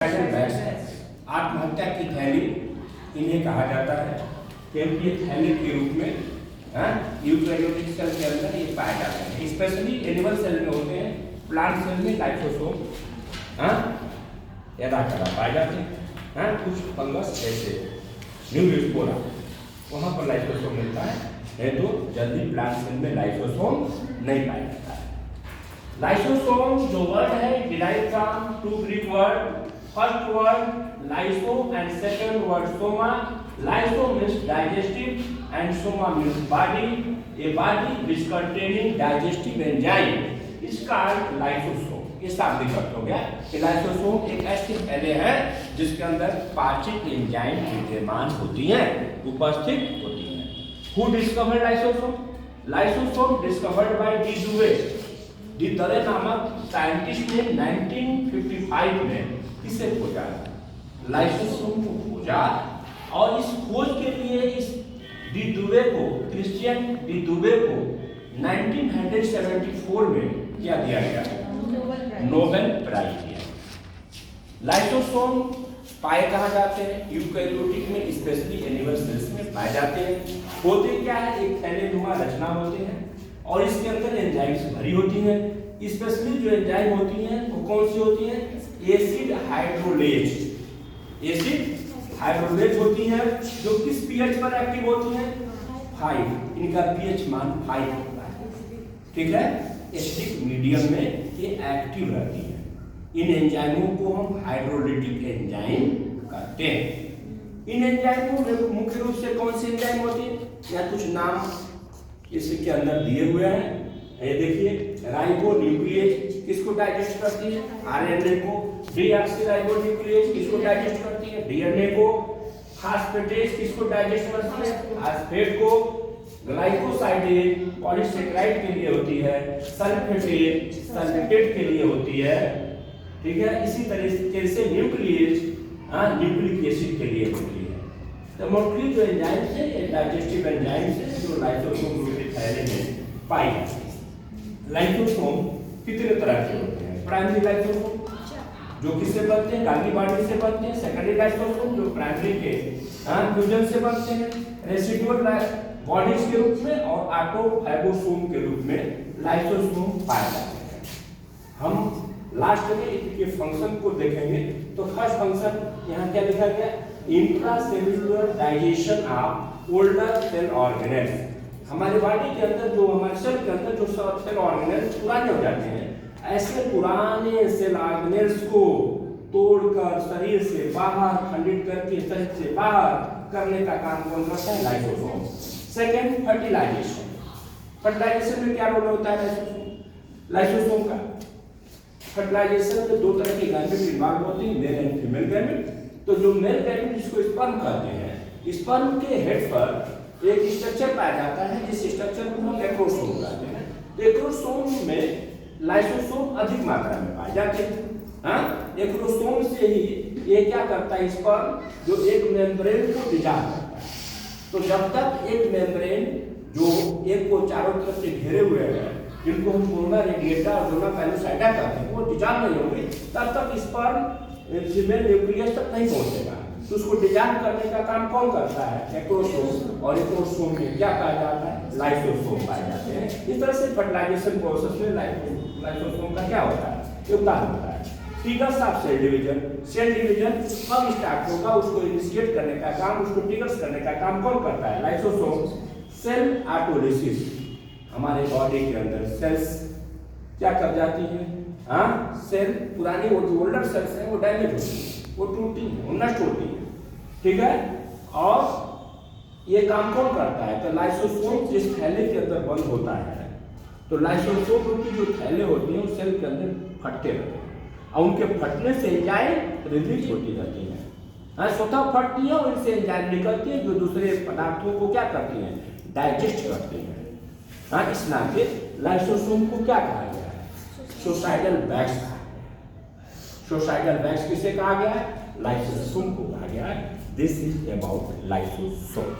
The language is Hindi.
आत्महत्या की थैली इन्हें कहा जाता है, क्योंकि ये थैली के रूप में यूकेरियोटिक सेल के अंदर ये पाए जाते हैं। स्पेशली एनिमल सेल में होते हैं, प्लांट सेल में लाइसोसोम पाए जाते हैं। कुछ फंगस जैसे न्यूरोस्पोरा वहाँ पर लाइसोसोम मिलता है तो जल्दी प्लांट सेल में लाइसोसोम नहीं पाया जाता है। लाइसोसोम जो वर्ड है derive from two Greek word, first word lyso and second word soma. Lyso means digestive and soma means body, a body which containing digestive enzyme is called lysosome. ये शाब्दिक अर्थ हो गया कि लाइसोसोम एक ऐसी थैली है जिसके अंदर पाचक एंजाइम विद्यमान होती हैं, उपस्थित होती हैं। Who discovered lysosome? Lysosome discovered by de Duve. De Duve नामक साइंटिस्ट ने 1955 में इसे खोजा, लाइसोसोम को खोजा, और इस खोज के लिए इस डी डुवे को, क्रिश्चियन डी डुवे को 1974 में क्या दिया गया? नोबेल प्राइज दिया। लाइसोसोम पाए कहाँ जाते हैं? यूकेरियोटिक में, स्पेशली एनिमल सेल्स में पाए जाते हैं। होते क्या है? एक थैलेनुमा रचना होते हैं और इसके अंदर एंजाइम्स भरी होती हैं। स्पेशली जो एंजाइम होती हैं वो कौन सी होती हैं? Acid hydrolase. एसिड हाइड्रोलेज होती हैं जो किस पीएच पर एक्टिव होती हैं? 5। इनका पीएच मान 5 होता है, ठीक है। एसिडिक मीडियम में ये एक्टिव रहती है। इन एंजाइमों को हम हाइड्रोलिटिक एंजाइम कहते हैं। इन एंजाइमों में मुख्य रूप से कौन सी एंजाइम होती है? या कुछ नाम इसके अंदर दिए हुए हैं, ये देखिए। राइबोन्यूक्लियेज किसको डाइजेस्ट करती है? आरएनए को। डीऑक्सीराइबोन्यूक्लियेज किसको डाइजेस्ट करती है? डीएनए को। फास्फेटेज किसको डाइजेस्ट करती है? फास्फेट को। ग्लाइकोसाइडेज पॉलीसेकेराइड के लिए होती है। सल्फेटेज सल्फेटेट के लिए होती है, ठीक है। इसी तरीके से न्यूक्लियेज न्यूक्लिक एसिड के लिए होती है। तो मोस्टली जो एंजाइम्स है ये डाइजेस्टिव एंजाइम्स है जो लाइसोसोम के थैले में पाई जाती है। लाइसोसोम कितने तरह के होते हैं? प्राइमरी लाइसोसोम जो किससे बनते हैं? गाल्गी बॉडी से बनते हैं। सेकेंडरी लाइसोसोम जो प्राइमरी के फ्यूजन से बनते हैं। रेसिडुअल बॉडीज के रूप में और ऑटोफैगोसोम के रूप में लाइसोसोम पाए जाते हैं। हम लास्ट में इसके फंक्शन को देखेंगे। तो फर्स्ट फंक्शन यहाँ क्या लिखा गया? Intracellular digestion of older cell organelles. हमारे बॉडी के अंदर जो हमारे सेल के अंदर जो सेल ऑर्गेनेल्स पुराने हो जाते हैं, ऐसे पुराने सेल ऑर्गेनेल्स को तोड़कर शरीर से बाहर खंडित करके शरीर से बाहर करने का काम कौन करता है? लाइसोसोम। Second fertilisation. फर्टिलाइजेशन में क्या रोल होता है लाइसोसोम का? फर्टिलाइजेशन में 2 तरह के गैमेट इन्वॉल्व होते हैं, मेल एंड फीमेल गैमेट। तो जो मेल गैमेट जिसको स्पर्म कहते हैं, स्पर्म के हेड पर एक स्ट्रक्चर पाया जाता है, जिस स्ट्रक्चर को हम एक्रोसोम कहते हैं। एक्रोसोम में लाइसोसोम अधिक मात्रा में पाए जाते हैं। एक्रोसोम से ही ये क्या करता है? स्पर्म जो एक मेम्ब्रेन को डिजाइन करता है। तो जब तक एक मेम्ब्रेन जो एक को चारों तरफ से घेरे हुए हैं, जिनको हम कोरोना रेडिएटा और जोना पैलोसाइटा कहते हैं, वो डिजाइन नहीं होंगे, तब तक स्पर्म फीमेल न्यूक्लियस तक नहीं पहुंचेगा। तो उसको डिजाइन करने का काम कौन करता है? एक्रोसोम। और एक्रोसोम में क्या पाया जाता है? लाइसोसोम पाए जाते हैं। इस तरह से फर्टिलाइजेशन प्रोसेस में लाइसोसोम का क्या होता है? योगदान होता है। Triggers of cell division. Cell division कब स्टार्ट होगा, उसको इनिशिएट करने का काम, उसको ट्रिगर्स करने का काम कौन करता है? लाइसोसोम। Cell autolysis. हमारे बॉडी के अंदर सेल्स क्या कर जाती है? सेल पुरानी वो जो ओल्डर सेल्स हैं वो डैमेज होती है, वो टूटती है, वो नष्ट होती है, ठीक है। और ये काम कौन करता है? तो लाइसोसोम जिस थैले के अंदर बंद होता है, तो लाइसोसोम की जो थैले होती हैं सेल के अंदर फटते रहते हैं और उनके फटने से एंजाइम रिलीज होती रहती है। स्वतः फटती है और इनसे एंजाइम निकलती है जो दूसरे पदार्थों को क्या करती हैं? डाइजेस्ट करती हैं। इस नाम से लाइसोसोम को क्या कहा गया है? सोसाइटल बैग्स कहा गया है। सोसाइटल बैग्स किसे कहा गया है? लाइसोसोम को कहा गया है। This is about lysosome.